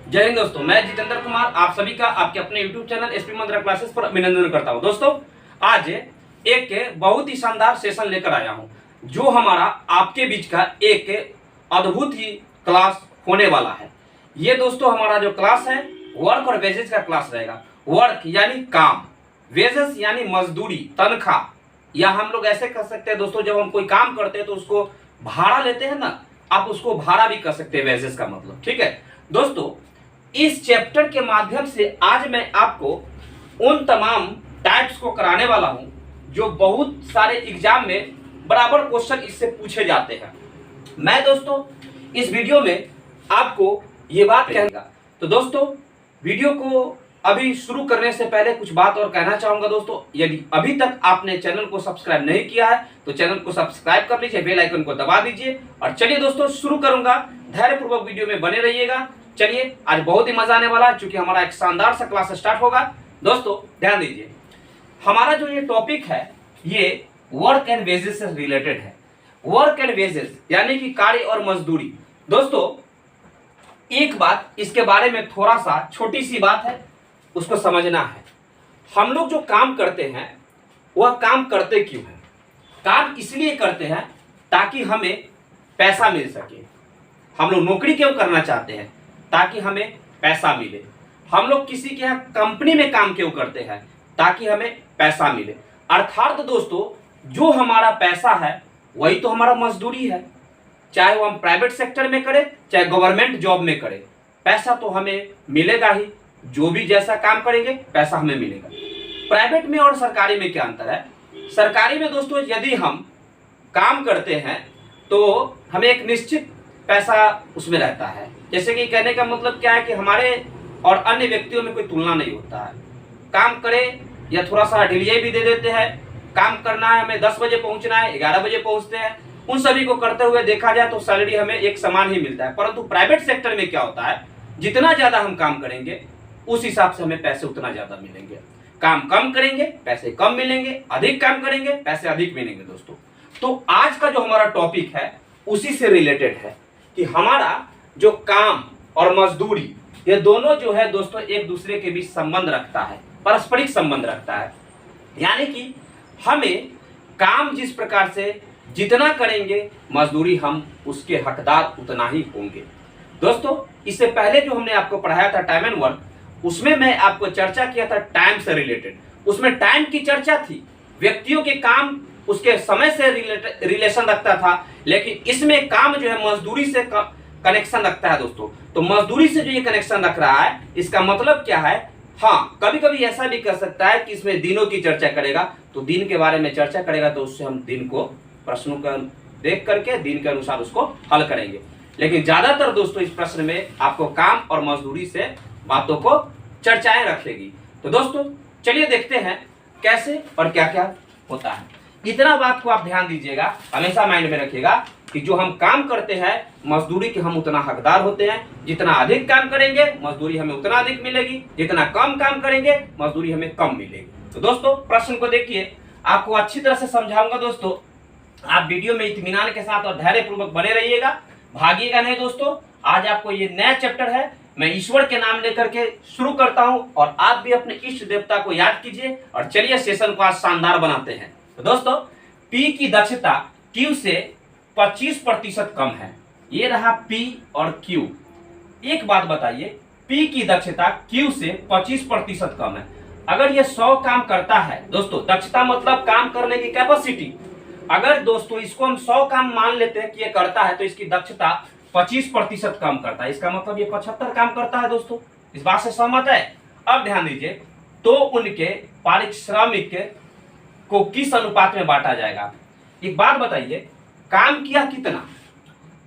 जय हिंद दोस्तों, मैं जितेंद्र कुमार आप सभी का आपके अपने YouTube चैनल एसपी मंत्रा क्लासेस पर अभिनंदन करता हूं। दोस्तों आज एक बहुत ही शानदार सेशन लेकर आया हूं जो हमारा आपके बीच का एक अद्भुत ही क्लास होने वाला है। ये दोस्तों हमारा जो क्लास है वर्क और वेजेस का क्लास रहेगा। वर्क यानी काम, वेजेस यानी मजदूरी, तनख्वाह, या हम लोग ऐसे कर सकते हैं दोस्तों, जब हम कोई काम करते हैं तो उसको भाड़ा लेते हैं ना, आप उसको भाड़ा भी कर सकते हैं, वेजेस का मतलब। ठीक है दोस्तों, इस चैप्टर के माध्यम से आज मैं आपको उन तमाम टाइप्स को कराने वाला हूं जो बहुत सारे एग्जाम में बराबर क्वेश्चन इससे पूछे जाते हैं। मैं दोस्तों इस वीडियो में आपको ये बात कहूंगा। तो दोस्तों वीडियो को अभी शुरू करने से पहले कुछ बात और कहना चाहूंगा। दोस्तों यदि अभी तक आपने चैनल को सब्सक्राइब नहीं किया है तो चैनल को सब्सक्राइब कर लीजिए, बेल आइकन को दबा दीजिए। और चलिए दोस्तों शुरू करूंगा, धैर्यपूर्वक वीडियो में बने रहिएगा। चलिए आज बहुत ही मजा आने वाला है क्योंकि हमारा एक शानदार सा क्लास स्टार्ट होगा। दोस्तों ध्यान दीजिए, हमारा जो ये टॉपिक है ये वर्क एंड वेजेस से रिलेटेड है। वर्क एंड वेजेस यानी कि कार्य और मजदूरी। दोस्तों एक बात इसके बारे में थोड़ा सा छोटी सी बात है, उसको समझना है। हम लोग जो काम करते हैं वह काम करते क्यों हैं? काम इसलिए करते हैं ताकि हमें पैसा मिल सके। हम लोग नौकरी क्यों करना चाहते हैं? ताकि हमें पैसा मिले। हम लोग किसी के यहाँ कंपनी में काम क्यों करते हैं? ताकि हमें पैसा मिले। अर्थात दोस्तों जो हमारा पैसा है वही तो हमारा मजदूरी है, चाहे वो हम प्राइवेट सेक्टर में करें चाहे गवर्नमेंट जॉब में करें, पैसा तो हमें मिलेगा ही। जो भी जैसा काम करेंगे पैसा हमें मिलेगा। प्राइवेट में और सरकारी में क्या अंतर है? सरकारी में दोस्तों यदि हम काम करते हैं तो हमें एक निश्चित पैसा उसमें रहता है। जैसे कि कहने का मतलब क्या है कि हमारे और अन्य व्यक्तियों में कोई तुलना नहीं होता है। काम करें या थोड़ा सा ढिलियाई भी दे देते हैं, काम करना है, हमें 10 बजे पहुंचना है, 11 बजे पहुंचते हैं, उन सभी को करते हुए देखा जाए तो सैलरी हमें एक समान ही मिलता है। परंतु प्राइवेट सेक्टर में क्या होता है, जितना ज्यादा हम काम करेंगे उस हिसाब से हमें पैसे उतना ज्यादा मिलेंगे। काम कम करेंगे पैसे कम मिलेंगे, अधिक काम करेंगे पैसे अधिक मिलेंगे। दोस्तों तो आज का जो हमारा टॉपिक है उसी से रिलेटेड है कि हमारा जो काम और मजदूरी ये दोनों जो है दोस्तों एक दूसरे के बीच संबंध रखता है, पारस्परिक संबंध रखता है। यानी कि हमें काम जिस प्रकार से जितना करेंगे मजदूरी हम उसके हकदार उतना ही होंगे। दोस्तों इससे पहले जो हमने आपको पढ़ाया था टाइम एंड वर्क, उसमें मैं आपको चर्चा किया था टाइम से रिलेटेड। उसमें टाइम की चर्चा थी, व्यक्तियों के काम उसके समय से रिलेशन रखता था, लेकिन इसमें काम जो है मजदूरी से कनेक्शन रखता है। दोस्तों तो मजदूरी से जो ये कनेक्शन रख रहा है इसका मतलब क्या है? हाँ, कभी कभी ऐसा भी कर सकता है कि इसमें दिनों की चर्चा करेगा, तो दिन के बारे में चर्चा करेगा तो उससे हम दिन को प्रश्नों का देख करके दिन के अनुसार उसको हल करेंगे। लेकिन ज्यादातर दोस्तों इस प्रश्न में आपको काम और मजदूरी से बातों को चर्चाएं रखेगी। तो दोस्तों चलिए देखते हैं कैसे और क्या क्या होता है। इतना बात को आप ध्यान दीजिएगा, हमेशा माइंड में रखिएगा कि जो हम काम करते हैं मजदूरी के हम उतना हकदार होते हैं। जितना अधिक काम करेंगे मजदूरी हमें उतना अधिक मिलेगी, जितना कम काम करेंगे मजदूरी हमें कम मिलेगी। तो दोस्तों प्रश्न को देखिए, आपको अच्छी तरह से समझाऊंगा। दोस्तों आप वीडियो में इत्मीनान के साथ और धैर्यपूर्वक बने रहिएगा, भागिएगा नहीं। दोस्तों आज आपको ये नया चैप्टर है, मैं ईश्वर के नाम लेकर के शुरू करता हूं और आप भी अपने इष्ट देवता को याद कीजिए। और चलिए सेशन को आज शानदार बनाते हैं। तो दोस्तों P की दक्षता Q से 25% कम है। ये रहा P और Q। एक बात बताइए, P की दक्षता Q से 25% कम है। अगर ये 100 काम करता है, दोस्तों दक्षता मतलब काम करने की कैपेसिटी, अगर दोस्तों इसको हम 100 काम मान लेते हैं कि ये करता है तो इसकी दक्षता 25% कम करता है। इसका मतलब ये 75 काम करता है। दोस्तों इस बात से सहमत है? अब ध्यान दीजिए, तो उनके पारिश्रमिक को किस अनुपात में बांटा जाएगा? एक बात बताइए, काम किया कितना,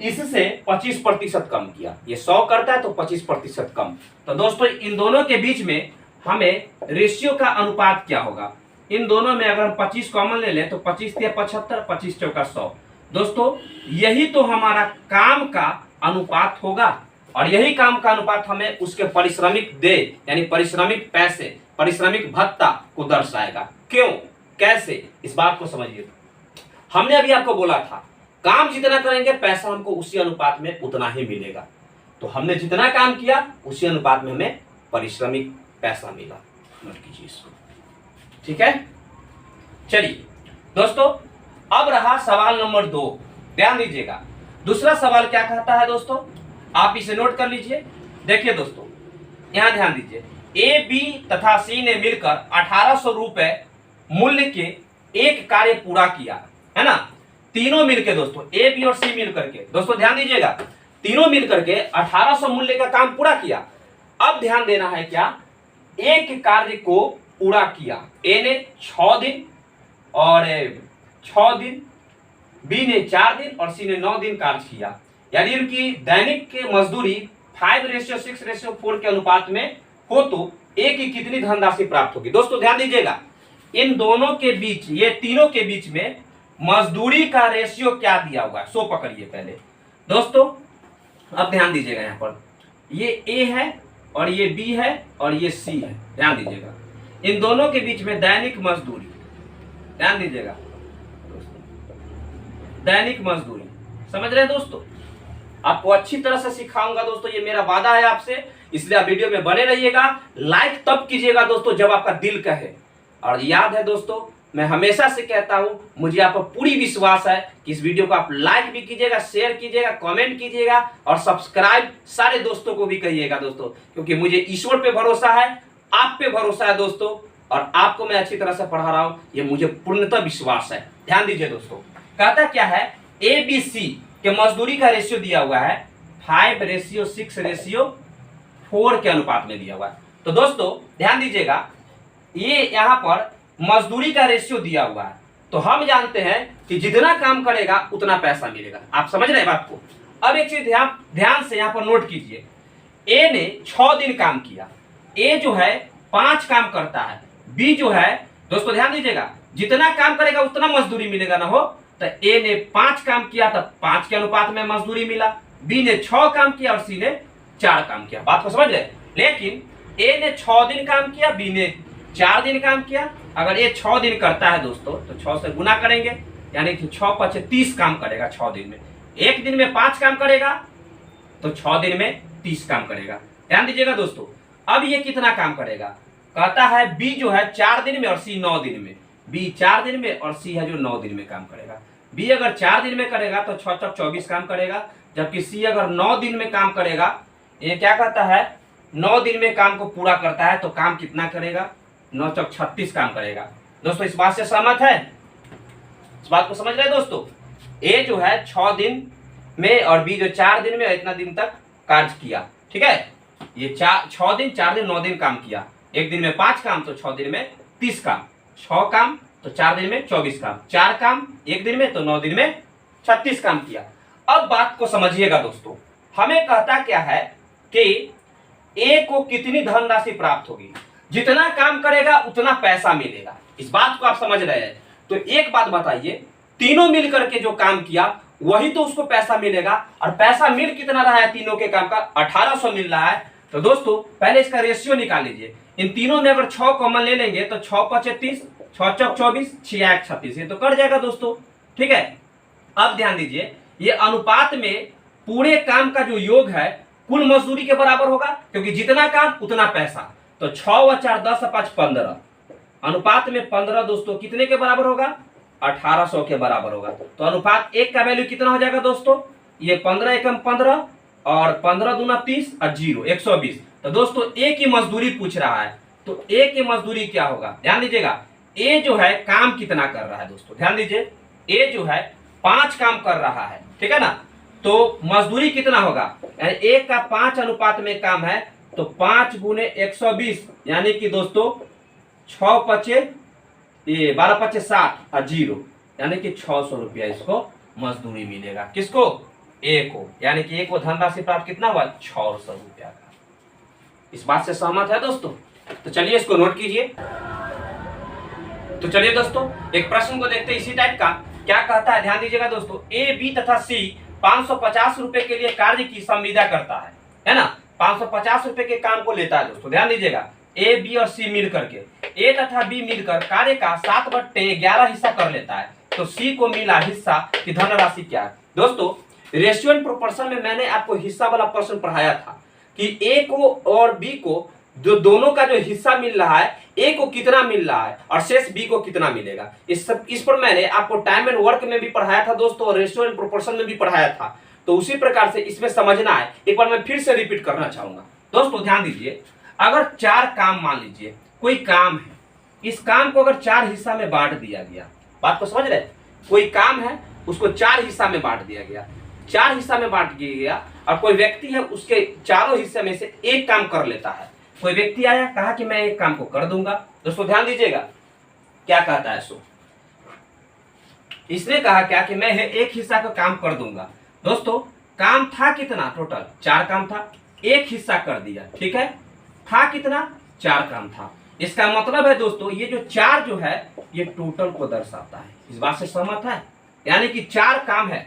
इससे 25% कम किया। ये 100 करता है तो 25% कम। तो दोस्तों इन दोनों के बीच में हमें रेशियो का अनुपात क्या होगा? इन दोनों में अगर हम 25 कॉमन ले लें तो 25 या 75, 25 चौका 100। दोस्तों यही तो हमारा काम का अनुपात होगा और यही काम का अनुपात हमें उसके पारिश्रमिक दे यानी पारिश्रमिक पैसे, पारिश्रमिक भत्ता को दर्शाएगा। क्यों, कैसे, इस बात को समझिए। हमने अभी आपको बोला था काम जितना करेंगे पैसा हमको उसी अनुपात में उतना ही मिलेगा। तो हमने जितना काम किया उसी अनुपात में हमें पारिश्रमिक पैसा मिला। नोट कीजिए इसको, ठीक है। चलिए दोस्तों, अब रहा सवाल नंबर 2, ध्यान दीजिएगा। दूसरा सवाल क्या कहता है दोस्तों, आप इसे नोट कर लीजिए। देखिए दोस्तों, यहां ध्यान दीजिए, ए, बी तथा सी ने मिलकर 1800 रुपए मूल्य के एक कार्य पूरा किया, है ना। तीनों मिलकर दोस्तों, ए, बी और सी मिलकर के, दोस्तों ध्यान दीजिएगा, तीनों मिलकर के 1800 मूल्य का काम पूरा किया। अब ध्यान देना है क्या, एक कार्य को पूरा किया। ए ने 6 दिन और 6 दिन, बी ने 4 दिन और सी ने 9 दिन कार्य किया। यानी उनकी दैनिक की मजदूरी 5:6:4 के अनुपात में हो तो ए की कितनी धनराशि प्राप्त होगी। दोस्तों ध्यान दीजिएगा, इन दोनों के बीच, ये तीनों के बीच में मजदूरी का रेशियो क्या दिया हुआ है, सो पकड़िए पहले दोस्तों। अब ध्यान दीजिएगा, यहां पर ये ए है और ये बी है और ये सी है। ध्यान दीजिएगा, इन दोनों के बीच में दैनिक मजदूरी, ध्यान दीजिएगा, दैनिक मजदूरी, समझ रहे हैं दोस्तों। आपको अच्छी तरह से सिखाऊंगा दोस्तों, ये मेरा वादा है आपसे, इसलिए आप वीडियो में बने रहिएगा। लाइक तब कीजिएगा दोस्तों जब आपका दिल कहे, और याद है दोस्तों, मैं हमेशा से कहता हूं, मुझे आप पर पूरी विश्वास है कि इस वीडियो को आप लाइक भी कीजिएगा, शेयर कीजिएगा, कमेंट कीजिएगा और सब्सक्राइब सारे दोस्तों को भी कहिएगा दोस्तों, क्योंकि मुझे ईश्वर पे भरोसा है, आप पे भरोसा है दोस्तों, और आपको मैं अच्छी तरह से पढ़ा रहा हूं, ये मुझे पूर्णतः विश्वास है। ध्यान दीजिए दोस्तों, कहता क्या है, ए, बी, सी के मजदूरी का रेशियो दिया हुआ है 5:6:4 के अनुपात में दिया हुआ है। तो दोस्तों ध्यान दीजिएगा, ये यहां पर मजदूरी का रेशियो दिया हुआ है, तो हम जानते हैं कि जितना काम करेगा उतना पैसा मिलेगा। आप समझ रहे हैं बात को। अब एक चीज ध्यान से यहां पर नोट कीजिए, ए ने 6 दिन काम किया, ए जो है 5 काम करता है, बी जो है, दोस्तों ध्यान दीजिएगा, जितना काम करेगा उतना मजदूरी मिलेगा ना हो, तो ए ने 5 काम किया तो 5 के अनुपात में मजदूरी मिला, बी ने 6 काम किया और सी ने 4 काम किया। बात को समझ रहे। लेकिन ए ने 6 दिन काम किया, बी ने 4 दिन काम किया। अगर ये 6 दिन करता है दोस्तों तो 6 से गुना करेंगे, यानी कि 6×5 30 काम करेगा 6 दिन में। एक दिन में 5 काम करेगा तो 6 दिन में 30 काम करेगा। ध्यान दीजिएगा दोस्तों, अब ये कितना काम करेगा, कहता है बी जो है 4 दिन में और सी 9 दिन में। बी 4 दिन में और सी है जो 9 दिन में काम करेगा। बी अगर 4 दिन में करेगा तो 6×4 24 काम करेगा, जबकि सी अगर 9 दिन में काम करेगा, ये क्या कहता है, 9 दिन में काम को पूरा करता है, तो काम कितना करेगा, 9×4 36 काम करेगा। दोस्तों इस बात से सहमत है, इस बात को समझ रहे हैं दोस्तों। ए जो है 6 दिन में और बी जो 4 दिन में इतना दिन तक कार्य किया, ठीक है। ये 6 दिन 4 दिन 9 दिन काम किया, एक दिन में 5 काम तो 6 दिन में 30 काम, 6 काम तो 4 दिन में 24 काम, 4 काम एक दिन में तो 9 दिन में 36 काम किया। अब बात को समझिएगा दोस्तों, हमें कहता क्या है कि ए को कितनी धनराशि प्राप्त होगी, जितना काम करेगा उतना पैसा मिलेगा। इस बात को आप समझ रहे हैं। तो एक बात बताइए, तीनों मिलकर के जो काम किया वही तो उसको पैसा मिलेगा, और पैसा मिल कितना रहा है तीनों के काम का, 1800 मिल रहा है। तो दोस्तों पहले इसका रेशियो निकाल लीजिए। इन तीनों में अगर 6 कॉमन ले लेंगे तो 6×5 30, 6×4 24, 6×1 36, ये तो कट जाएगा दोस्तों, ठीक है। अब ध्यान दीजिए, ये अनुपात में पूरे काम का जो योग है कुल मजदूरी के बराबर होगा, क्योंकि जितना काम उतना पैसा। तो 6 व 4 10 5 15, अनुपात में 15 दोस्तों कितने के बराबर होगा, 1800 के बराबर होगा। तो अनुपात 1 का वैल्यू कितना हो जाएगा दोस्तों, ये 15 एकम 15 और 15 दूना 30 और 0 120। तो दोस्तों ए की मजदूरी पूछ रहा है, तो ए की मजदूरी क्या होगा, ध्यान दीजिएगा। ए जो है काम कितना कर रहा है दोस्तों, ध्यान दीजिए, ए जो है 5 काम कर रहा है, ठीक है ना। तो मजदूरी कितना होगा, यानी 1 का 5 अनुपात में काम है, तो 5 × 120, यानी कि दोस्तों 6×5 ये 12×5 60 और 0, यानी कि 600 रुपया इसको मजदूरी मिलेगा। किसको, ए को, यानी कि ए को धनराशि प्राप्त कितना हुआ, 600 रुपया का। इस बात से सहमत है दोस्तों। तो चलिए इसको नोट कीजिए। तो चलिए दोस्तों एक प्रश्न को देखते हैं इसी टाइप का, क्या कहता है, ध्यान दीजिएगा दोस्तों। ए, बी तथा सी 550 रुपए के लिए कार्य की संविदा करता है ना। 550 रुपए के काम को लेता है दोस्तों, ध्यान दीजिएगा। ए, बी और सी मिल करके, ए तथा बी मिलकर कार्य का 7/11 हिस्सा कर लेता है, तो सी को मिला हिस्सा की धनराशि क्या है दोस्तों। रेशियो एंड प्रोपोर्शन में मैंने आपको हिस्सा वाला प्रश्न पढ़ाया था कि ए को और बी को जो दोनों का जो हिस्सा मिल रहा है, ए को कितना मिल रहा है और शेष बी को कितना मिलेगा। इस पर मैंने आपको टाइम एंड वर्क में भी पढ़ाया था दोस्तों, और रेशियो एंड प्रोपोर्शन में भी पढ़ाया था। तो उसी प्रकार से इसमें समझना है। एक बार मैं फिर से रिपीट करना चाहूंगा दोस्तों, ध्यान दीजिए। अगर 4 काम, मान लीजिए कोई काम है, इस काम को अगर 4 हिस्सा में बांट दिया गया, बात को समझ रहे, कोई काम है उसको 4 हिस्सा में बांट दिया गया, 4 हिस्सा में बांट दिया गया, और कोई व्यक्ति है उसके चारों हिस्से में से एक काम कर लेता है। कोई व्यक्ति आया, कहा कि मैं एक काम को कर दूंगा। दोस्तों ध्यान दीजिएगा क्या कहता है। सो इसने कहा क्या कि मैं एक हिस्सा का काम कर दूंगा। दोस्तों काम था कितना, टोटल 4 काम था, एक हिस्सा कर दिया, ठीक है। था कितना, 4 काम था। इसका मतलब है दोस्तों ये जो 4 जो है ये टोटल को दर्शाता है। इस बात से सहमत है? यानी कि 4 काम है,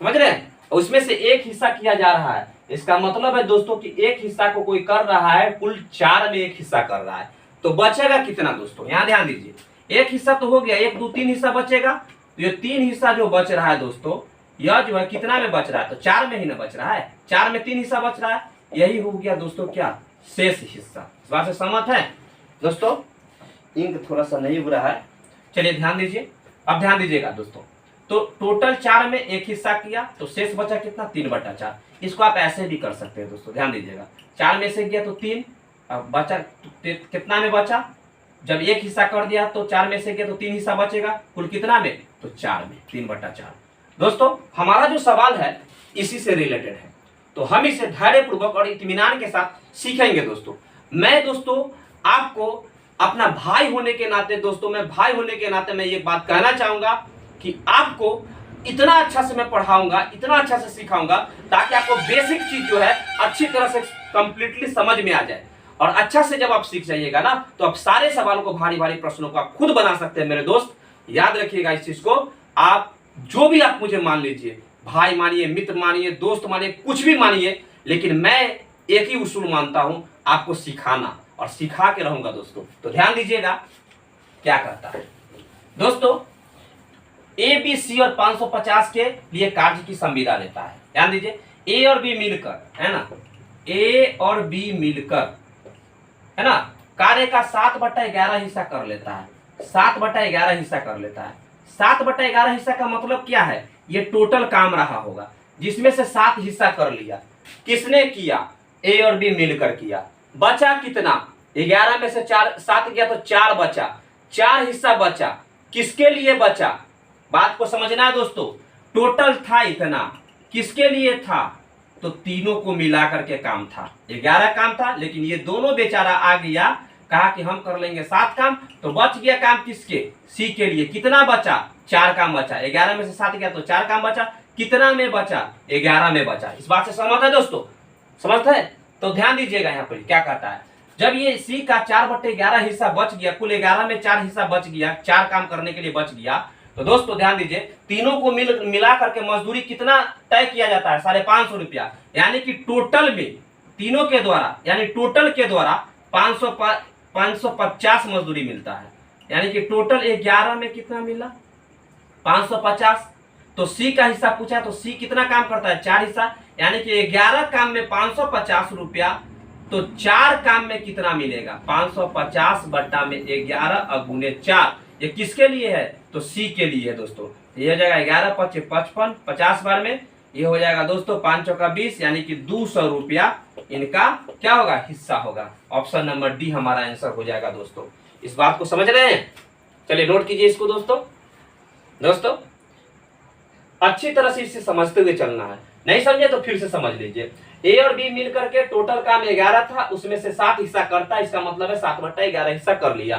समझ रहे हैं, उसमें से एक हिस्सा किया जा रहा है। इसका मतलब है दोस्तों कि एक हिस्सा को कोई कर रहा है, कुल 4 में एक हिस्सा कर रहा है, तो बचेगा कितना दोस्तों, यहां ध्यान दीजिए। एक हिस्सा तो हो गया, 1 2 3 हिस्सा बचेगा। तो ये 3 हिस्सा जो बच रहा है दोस्तों, यह जो है कितना में बच रहा है, तो 4 में ही ना बच रहा है, 4 में 3 हिस्सा बच रहा है, यही हो गया दोस्तों क्या, शेष हिस्सा। इस बात से सहमत है दोस्तों? इंक थोड़ा सा नहीं उग रहा है, चलिए ध्यान दीजिए। अब ध्यान दीजिएगा दोस्तों, तो टोटल 4 में एक हिस्सा किया तो शेष बचा कितना, 3/4। इसको आप ऐसे भी कर सकते हैं दोस्तों, ध्यान दीजिएगा। 4 में से गया तो 3, अब बचा कितना में बचा, जब एक हिस्सा कर दिया तो 4 में से गया तो 3 हिस्सा बचेगा, कुल कितना में, तो 4 में, 3/4। दोस्तों हमारा जो सवाल है इसी से रिलेटेड है, तो हम इसे धैर्यपूर्वक और इत्मीनान के साथ सीखेंगे दोस्तों। मैं दोस्तों आपको अपना भाई होने के नाते दोस्तों, मैं ये बात कहना चाहूंगा कि आपको इतना अच्छा से मैं पढ़ाऊंगा, इतना अच्छा से सिखाऊंगा, ताकि आपको बेसिक चीज जो है अच्छी तरह से कंप्लीटली समझ में आ जाए। और अच्छा से जब आप सीख जाइएगा ना, तो आप सारे सवालों को, भारी भारी प्रश्नों को आप खुद बना सकते हैं मेरे दोस्त। याद रखिएगा इस चीज को। आप जो भी आप मुझे मान लीजिए, भाई मानिए, मित्र मानिए, दोस्त मानिए, कुछ भी मानिए, लेकिन मैं एक ही उसूल मानता हूं, आपको सिखाना, और सिखा के रहूंगा दोस्तों। तो ध्यान दीजिएगा क्या कहता है दोस्तों, ए बी सी और 550 के लिए कार्य की संविदा लेता है। ध्यान दीजिए, ए और बी मिलकर, है ना, ए और बी मिलकर, है ना, कार्य का 7/11 हिस्सा कर लेता है। 7/11 हिस्सा कर लेता है। 7/11 हिस्सा का मतलब क्या है, ये टोटल काम रहा होगा, जिसमें से 7 हिस्सा कर लिया। किसने किया, ए और बी मिलकर किया। बचा कितना, 11 में से 7 गया तो 4 बचा, 4 हिस्सा बचा। किसके लिए बचा, बात को समझना है दोस्तों। टोटल था इतना, किसके लिए था, तो तीनों को मिला करके काम था। 11 काम था, लेकिन ये दोनों बेचारा आ गया, कहा कि हम कर लेंगे 7 काम, तो बच गया काम किसके, सी के लिए। कितना बचा, 4 काम बचा। 11 में से 7 गया तो 4 काम बचा। कितना में बचा, 11 में बचा। इस बात से सहमत है दोस्तों, समझते हैं? तो ध्यान दीजिएगा यहाँ पर क्या कहता है। जब ये सी का 4/11 हिस्सा बच गया, कुल 11 में 4 हिस्सा बच गया, 4 काम करने के लिए बच गया, तो दोस्तों ध्यान दीजिए, तीनों को मिला करके मजदूरी कितना तय किया जाता है, 550 रुपया। यानी कि टोटल में तीनों के द्वारा, यानी टोटल के द्वारा 550 मजदूरी मिलता है। यानी कि टोटल 11 में कितना मिला, 550। तो सी का हिस्सा पूछा, तो सी कितना काम करता है, 4 हिस्सा। यानी कि 11 काम में 550 रुपया, तो 4 काम में कितना मिलेगा, 550 बट्टा में 11 गुने 4। ये किसके लिए है, तो सी के लिए है दोस्तों। ये हो जाएगा 11 × 5 = 55, 50 बार में ये हो जाएगा दोस्तों 5 × 20, यानी कि 200 रुपया इनका क्या होगा, हिस्सा होगा। ऑप्शन नंबर डी हमारा आंसर हो जाएगा दोस्तों। इस बात को समझ रहे हैं? चलिए नोट कीजिए इसको दोस्तों अच्छी तरह से इसे समझते हुए चलना है। नहीं समझे तो फिर से समझ लीजिए। ए और बी मिलकर के टोटल काम 11 था, उसमें से 7 हिस्सा करता है। इसका मतलब है 7/11 हिस्सा कर लिया।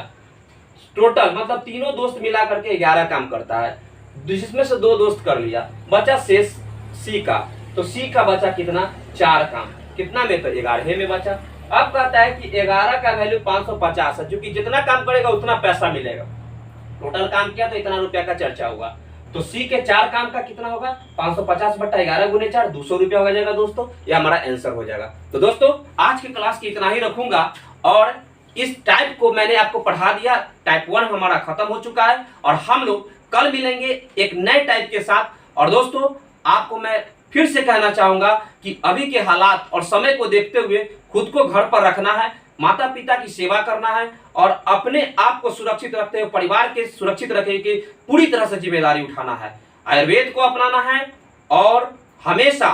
टोटल मतलब तीनों दोस्त मिला करके 11 काम करता है, जिसमें से 2 दोस्त कर लिया। बचा शेष सी का, तो सी का बचा कितना, 4 काम। कितना में, तो 11 में बचा। अब कहता है कि 11 का वैल्यू 550 है, क्योंकि जितना काम करेगा उतना पैसा मिलेगा। टोटल काम किया तो इतना रुपया का चर्चा होगा। तो सी के 4 काम का कितना होगा, 550/11 गुने 4, 200 रुपया हो जाएगा दोस्तों। यह हमारा आंसर हो जाएगा। तो दोस्तों आज की क्लास की इतना ही रखूंगा, और इस टाइप को मैंने आपको पढ़ा दिया। टाइप 1 हमारा खत्म हो चुका है, और हम लोग कल मिलेंगे एक नए टाइप के साथ। और दोस्तों आपको मैं फिर से कहना चाहूंगा कि अभी के हालात और समय को देखते हुए खुद को घर पर रखना है, माता पिता की सेवा करना है और अपने आप को सुरक्षित रखते हुए परिवार के सुरक्षित रखने की पूरी तरह से जिम्मेदारी उठाना है। आयुर्वेद को अपनाना है और हमेशा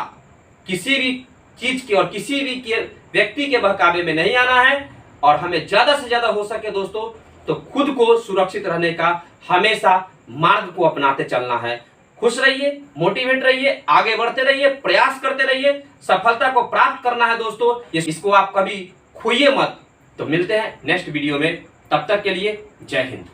किसी भी चीज के और किसी भी व्यक्ति के बहकावे में नहीं आना है और हमें ज्यादा से ज्यादा हो सके दोस्तों तो खुद को सुरक्षित रहने का हमेशा मार्ग को अपनाते चलना है। खुश रहिए, मोटिवेट रहिए, आगे बढ़ते रहिए, प्रयास करते रहिए, सफलता को प्राप्त करना है दोस्तों, इसको आप कभी खोइए मत। तो मिलते हैं नेक्स्ट वीडियो में, तब तक के लिए जय हिंद।